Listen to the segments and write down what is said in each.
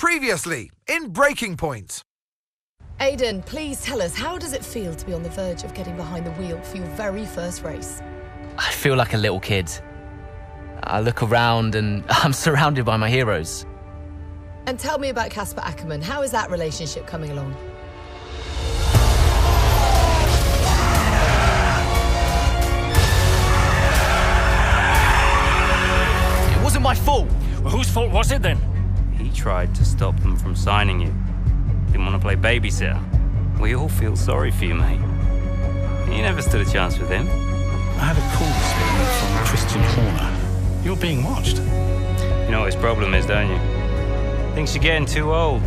Previously, in Breaking Point. Aidan, please tell us, how does it feel to be on the verge of getting behind the wheel for your very first race? I feel like a little kid. I look around and I'm surrounded by my heroes. And tell me about Casper Ackerman. How is that relationship coming along? It wasn't my fault. Well, whose fault was it then? He tried to stop them from signing you. Didn't want to play babysitter. We all feel sorry for you, mate. You never stood a chance with him. I had a call this morning from Christian Horner. You're being watched. You know what his problem is, don't you? Thinks you're getting too old.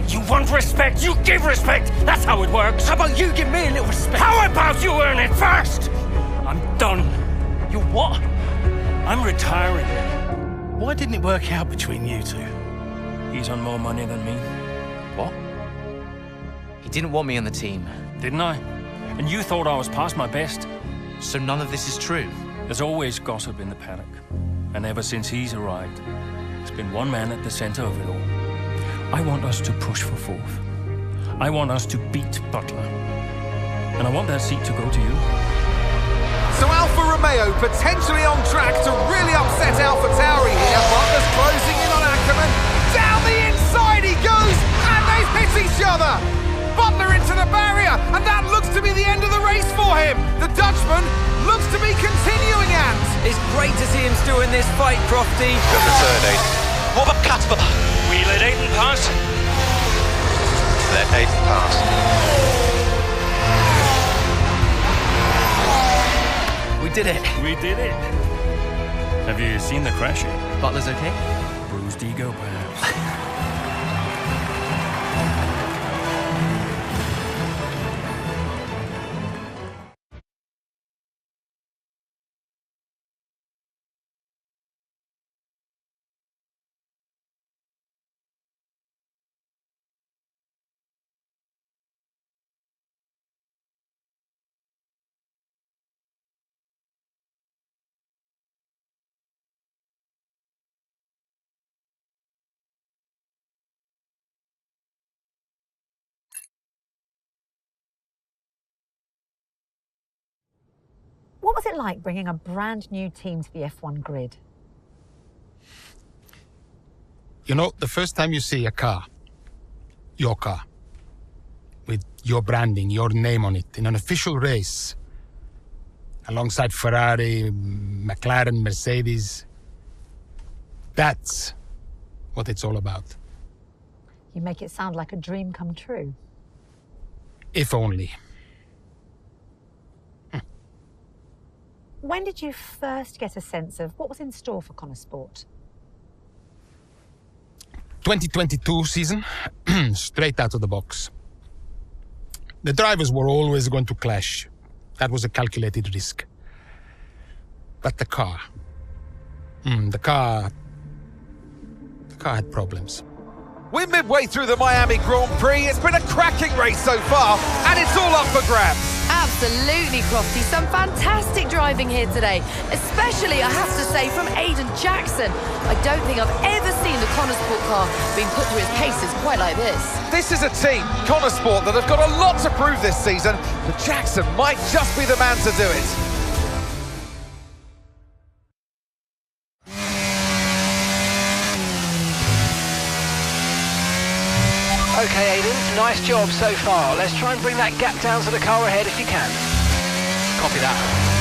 You want respect, you give respect! That's how it works! How about you give me a little respect? How about you earn it first? I'm done. You what? I'm retiring. Why didn't it work out between you two? He's on more money than me, What? He didn't want me on the team. didn't I? And you thought I was past my best? So none of this is true. There's always gossip in the paddock. And ever since he's arrived, there's been one man at the center of it all. I want us to push for fourth. I want us to beat Butler. And I want that seat to go to you. So Alfa Romeo potentially on track to really upset AlphaTauri here. Butler's closing in on Ackerman. Down the inside he goes, and they've hit each other. Butler into the barrier, and that looks to be the end of the race for him. The Dutchman looks to be continuing and... It's great to see him still in this fight, Crofty. Got the third, Aiden. What about Casper? We let Aiden pass. Let Aiden pass. We did it. We did it. Have you seen the crash yet? Butler's okay? Bruised ego, perhaps. What was it like bringing a brand new team to the F1 grid? You know, the first time you see a car, your car, with your branding, your name on it, in an official race, alongside Ferrari, McLaren, Mercedes, that's what it's all about. You make it sound like a dream come true. If only. When did you first get a sense of what was in store for Connor Sport? 2022 season, straight out of the box. The drivers were always going to clash. That was a calculated risk. But the car had problems. We're midway through the Miami Grand Prix. It's been a cracking race so far, and it's all up for grabs. Absolutely, Crofty. Some fantastic driving here today, especially, I have to say, from Aidan Jackson. I don't think I've ever seen the Connor Sport car being put through its paces quite like this. This is a team, Connor Sport, that have got a lot to prove this season, but Jackson might just be the man to do it. Okay, Aiden, nice job so far. Let's try and bring that gap down to the car ahead if you can. Copy that.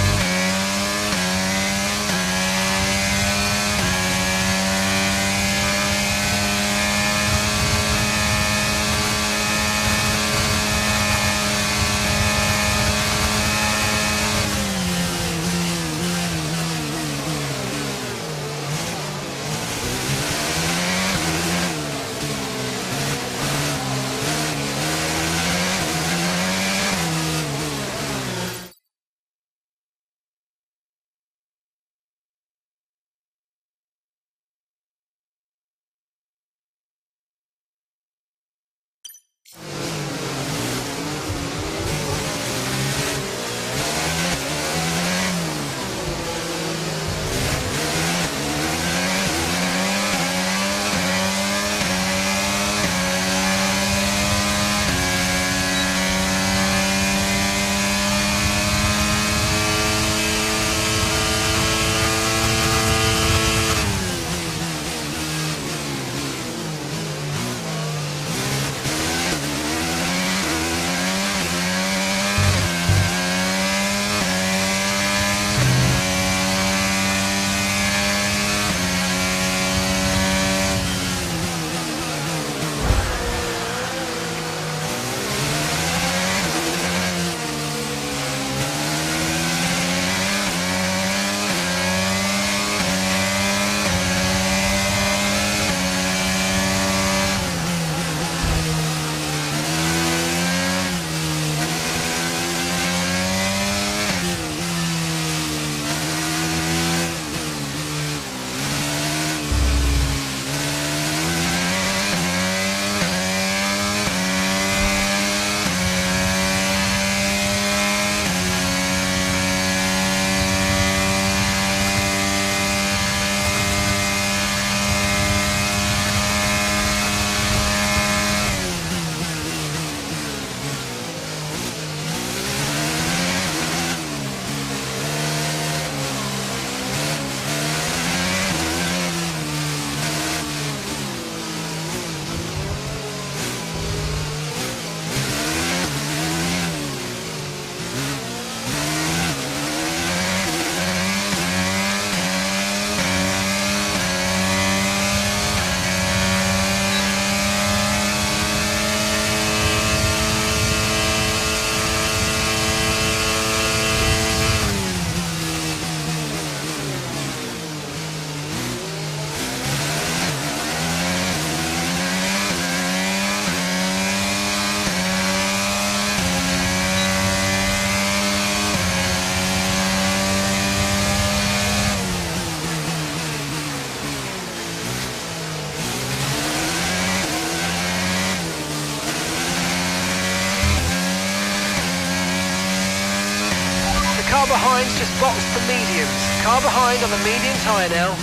car behind's just boxed the mediums. Car behind on the medium tyre now.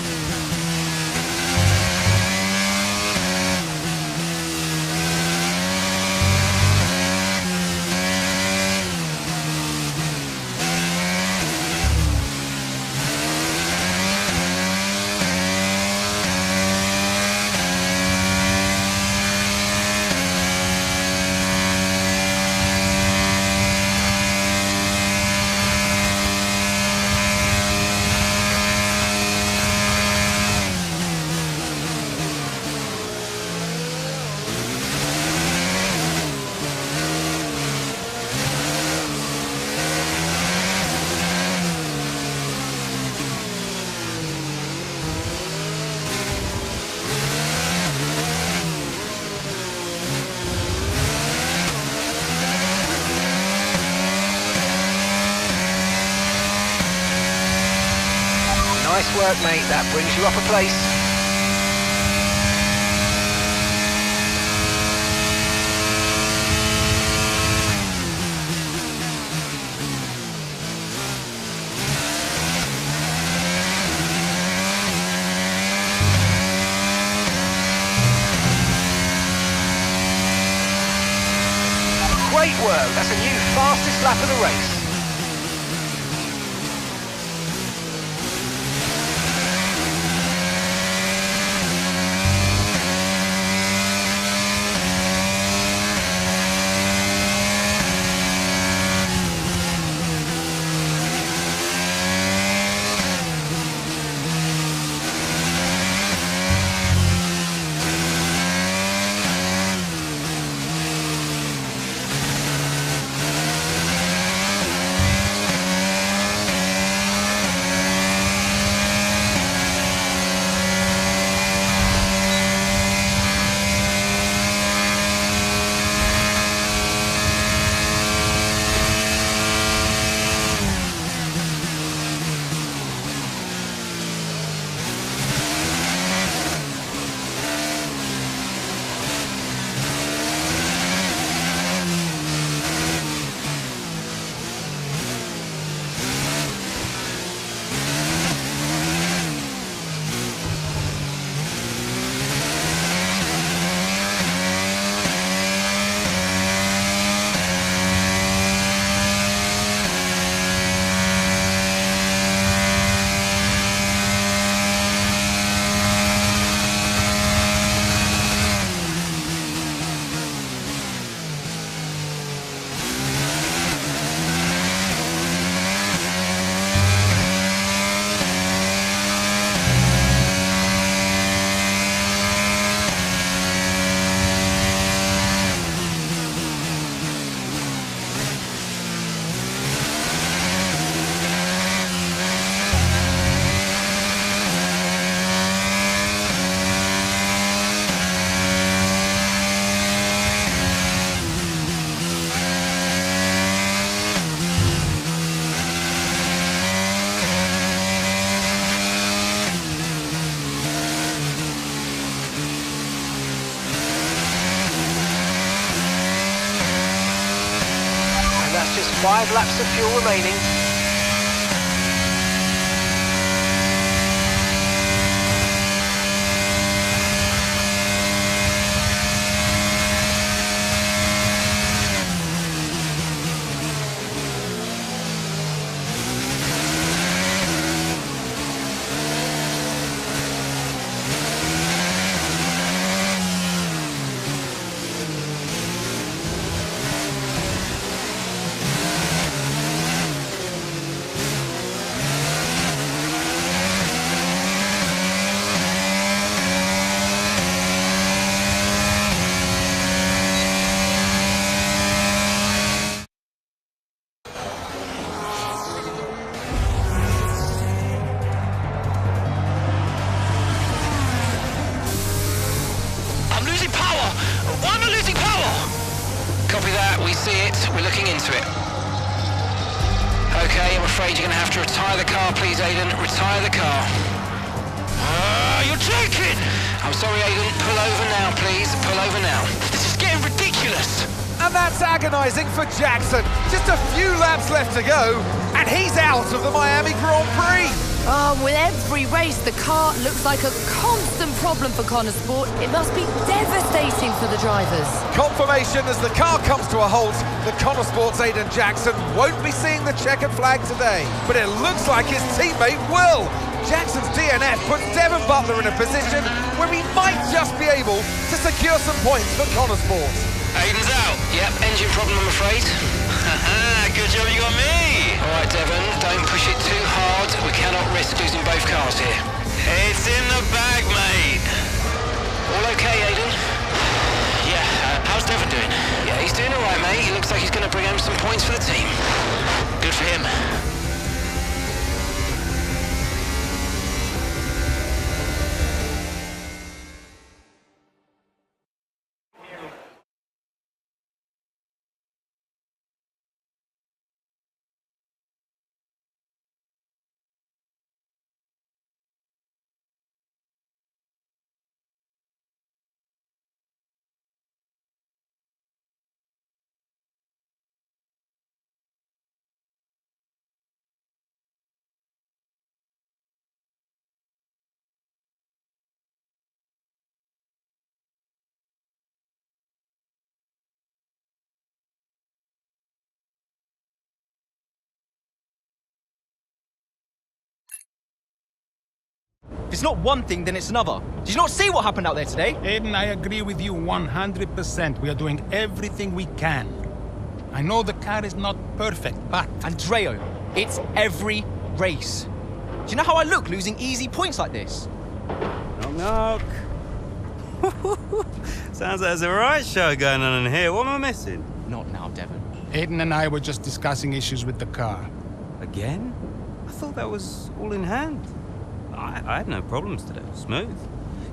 Nice work, mate. That brings you up a place. Great work. That's a new fastest lap of the race. Just 5 laps of fuel remaining. Copy that, we see it, we're looking into it. Okay, I'm afraid you're going to have to retire the car, please, Aidan. Retire the car. You're joking! I'm sorry, Aidan. Pull over now, please. Pull over now. This is getting ridiculous. And And that's agonising for Jackson. Just a few laps left to go, and he's out of the Miami Grand Prix. Oh, with every race, the car looks like a constant problem for Connorsport. It must be devastating for the drivers. Confirmation as the car comes to a halt. The Connorsport's Aiden Jackson won't be seeing the checkered flag today, but it looks like his teammate will. Jackson's DNF puts Devon Butler in a position where he might just be able to secure some points for Connorsport. Aiden's out. Yep, engine problem, I'm afraid. Good job you got me. All right, Devon, don't push it too hard. We cannot risk losing both cars here. It's in the bag, mate. All okay, Aiden? Yeah, how's Devon doing? Yeah, he's doing all right, mate. He looks like he's going to bring home some points for the team. Good for him. If it's not one thing, then it's another. Did you not see what happened out there today? Aiden, I agree with you 100%. We are doing everything we can. I know the car is not perfect, but... Andreo, it's every race. Do you know how I look losing easy points like this? Knock, knock. Sounds like there's a right show going on in here. What am I missing? Not now, Devon. Aiden and I were just discussing issues with the car. Again? I thought that was all in hand. I had no problems today. Smooth.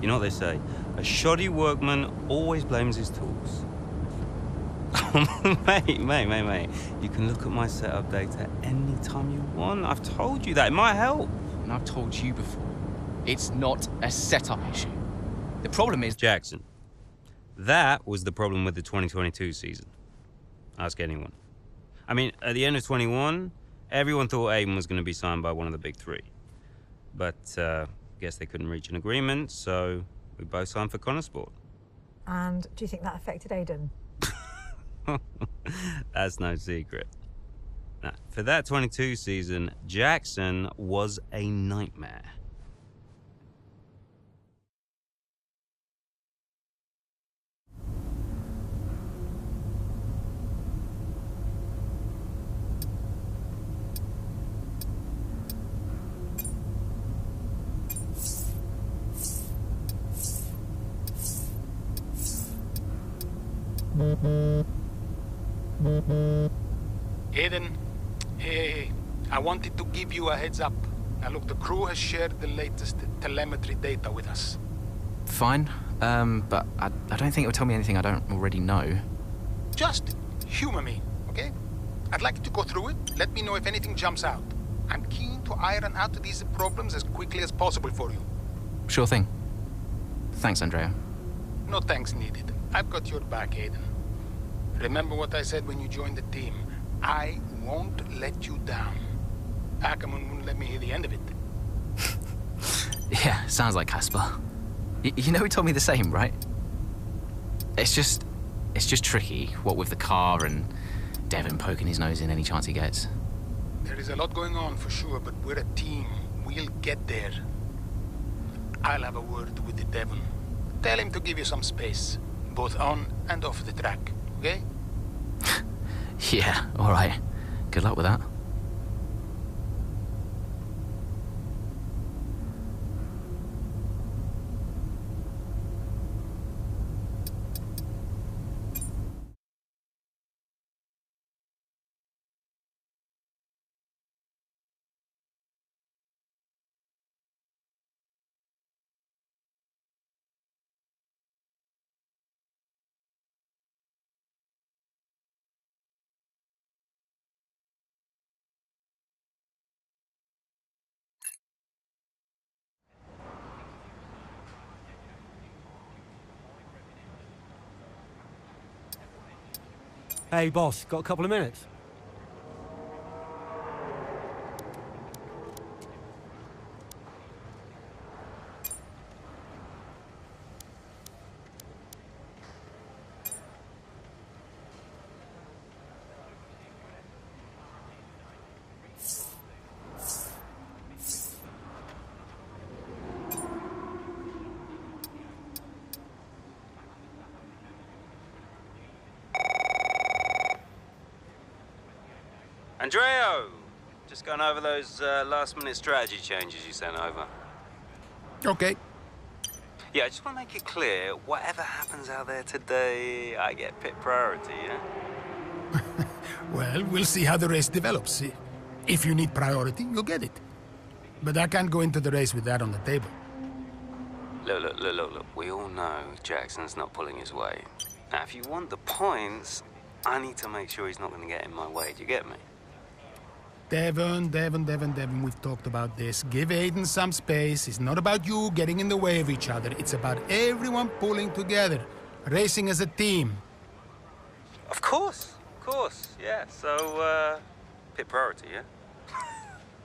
You know what they say? A shoddy workman always blames his tools. mate. You can look at my setup data any time you want. I've told you that. It might help. And I've told you before, it's not a setup issue. The problem is... Jackson, that was the problem with the 2022 season. Ask anyone. I mean, at the end of 21, everyone thought Aiden was going to be signed by one of the big three. But guess they couldn't reach an agreement, so we both signed for Connorsport. And do you think that affected Aiden? That's no secret. Now, for that 22 season, Jackson was a nightmare. Aiden, hey, I wanted to give you a heads up. Now look, the crew has shared the latest telemetry data with us. Fine, but I don't think it'll tell me anything I don't already know. Just humor me, okay? I'd like you to go through it. Let me know if anything jumps out. I'm keen to iron out these problems as quickly as possible for you. Sure thing. Thanks, Andrea. No thanks needed. I've got your back, Aiden. Remember what I said when you joined the team. I won't let you down. Ackerman wouldn't let me hear the end of it. Yeah, sounds like Casper. You know he told me the same, right? It's just tricky, what with the car and Devon poking his nose in any chance he gets. There is a lot going on for sure, but we're a team. We'll get there. I'll have a word with the Devon. Tell him to give you some space, both on and off the track, okay? Yeah, all right. Good luck with that. Hey, boss, got a couple of minutes? Andreo! Just going over those last-minute strategy changes you sent over. Okay. Yeah, I just want to make it clear, whatever happens out there today, I get pit priority, yeah? Well, we'll see how the race develops. If you need priority, you'll get it. But I can't go into the race with that on the table. Look. We all know Jackson's not pulling his weight. Now, if you want the points, I need to make sure he's not going to get in my way. Do you get me? Devon, we've talked about this. Give Aiden some space. It's not about you getting in the way of each other. It's about everyone pulling together, racing as a team. Of course, yeah. So, pit priority, yeah?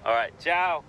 All right, ciao.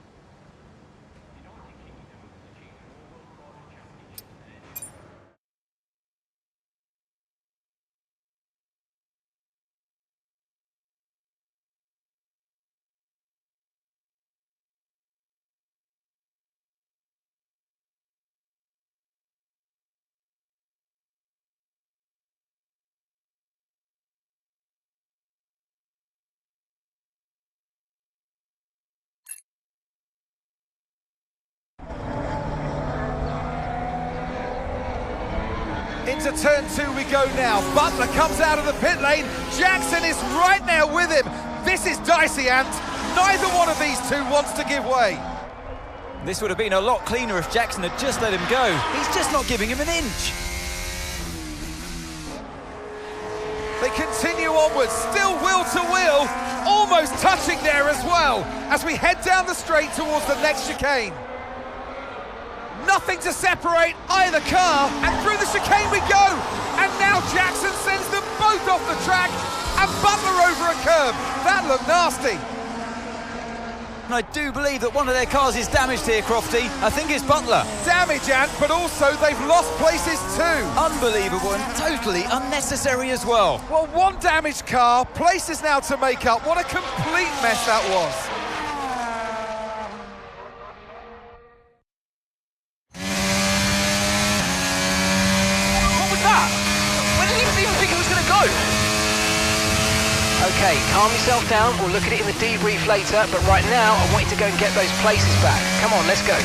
Into turn 2 we go now. Butler comes out of the pit lane. Jackson is right now with him. This is dicey, Ant. Neither one of these two wants to give way. This would have been a lot cleaner if Jackson had just let him go. He's just not giving him an inch. They continue onwards, still wheel to wheel, almost touching there as well, as we head down the straight towards the next chicane. Nothing to separate either car, and through the chicane we go. And now Jackson sends them both off the track, and Butler over a curb. That looked nasty. And I do believe that one of their cars is damaged here, Crofty. I think it's Butler. Damage, Ant, but also they've lost places too. Unbelievable and totally unnecessary as well. Well, one damaged car, places now to make up. What a complete mess that was. Okay, calm yourself down, we'll look at it in the debrief later, but right now I want you to go and get those places back. Come on, let's go.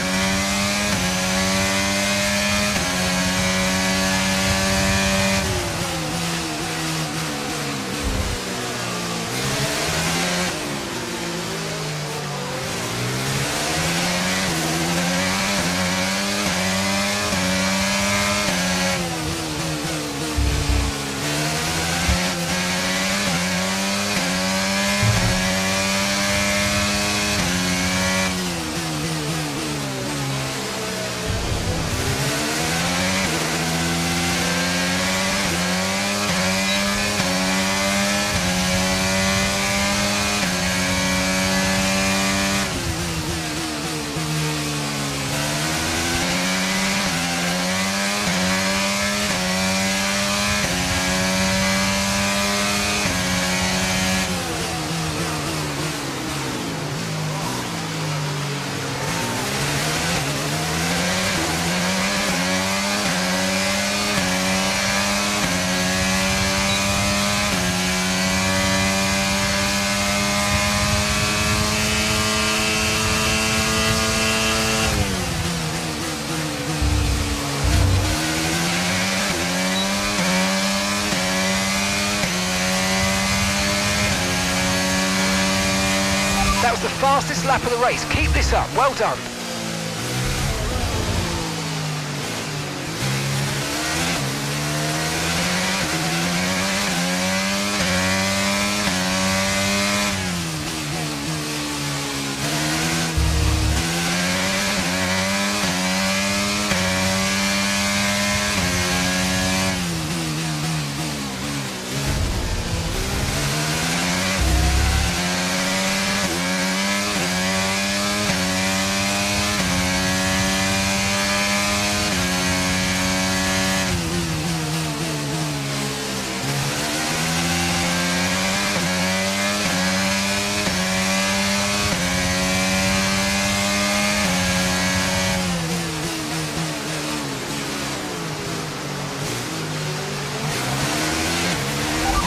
That was the fastest lap of the race. Keep this up. Well done.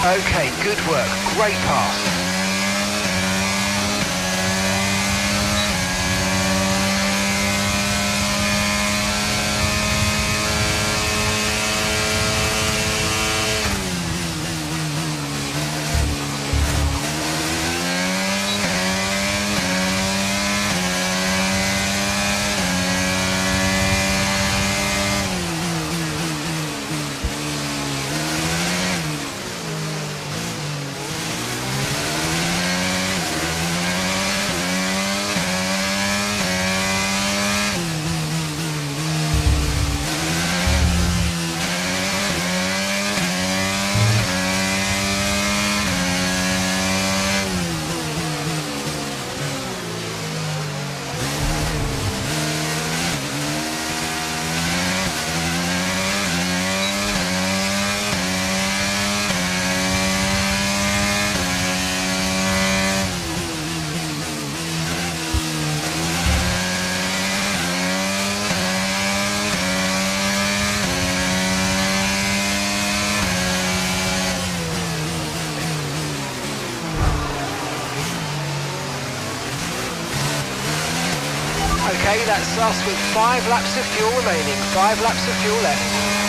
Okay, good work. Great pass. Okay, that's us with 5 laps of fuel remaining. 5 laps of fuel left.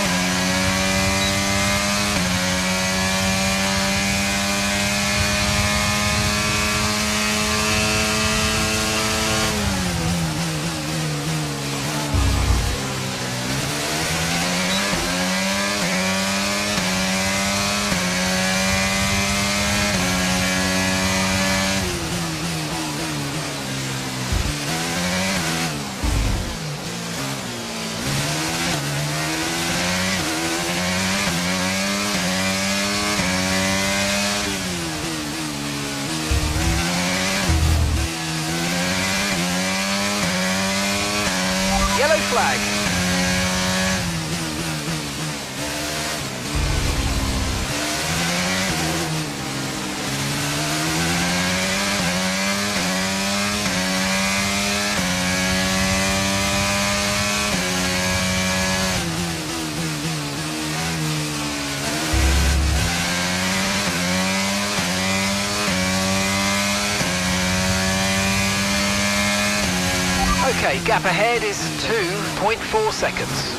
Yellow flag. Okay, gap ahead is 2.4 seconds.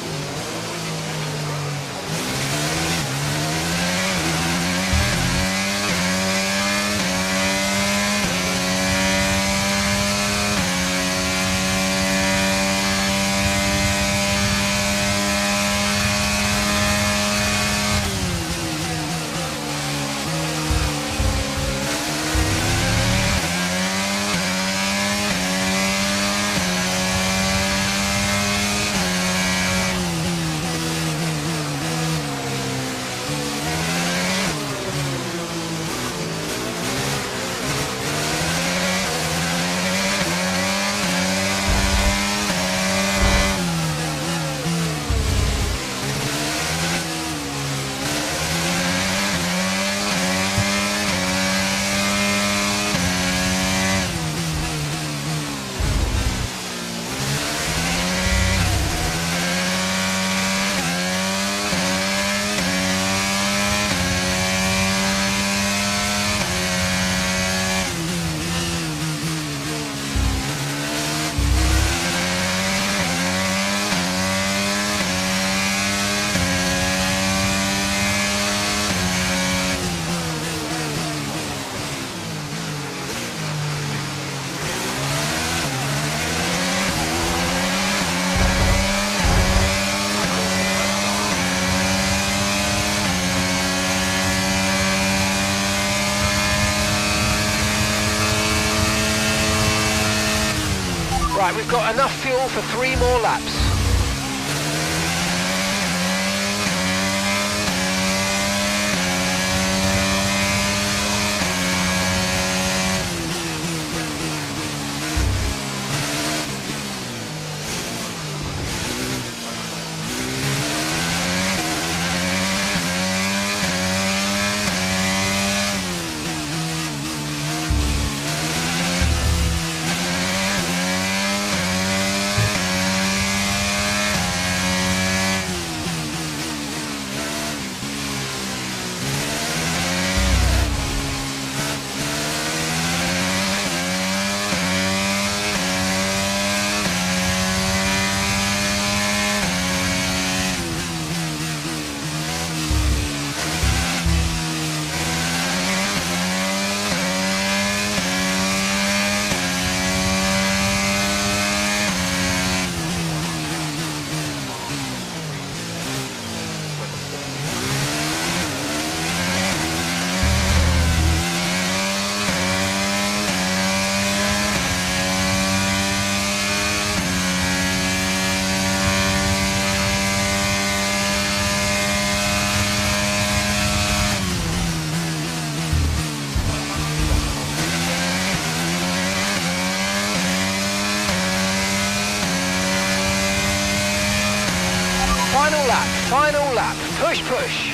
Right, we've got enough fuel for 3 more laps. lap, final lap. Push, push.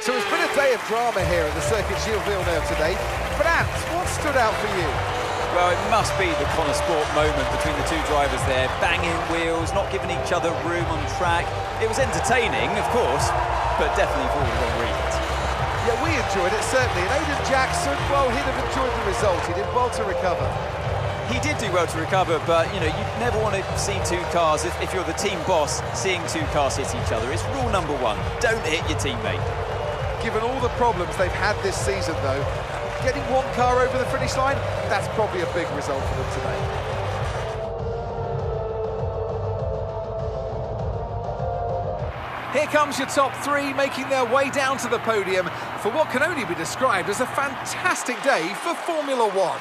So it's been a day of drama here at the Circuit Gilles Villeneuve today. But Ant, what stood out for you? Well, it must be the Connor Sport moment between the two drivers there, banging wheels, not giving each other room on track. It was entertaining, of course, but definitely for all the wrong reasons. Yeah, we enjoyed it, certainly. And Aiden Jackson, well, he'd have enjoyed the result. He did well to recover. He did do well to recover, but, you know, you never want to see two cars, if you're the team boss, seeing two cars hit each other. It's rule number one, don't hit your teammate. Given all the problems they've had this season, though, getting one car over the finish line, that's probably a big result for them today. Here comes your top three making their way down to the podium for what can only be described as a fantastic day for Formula One.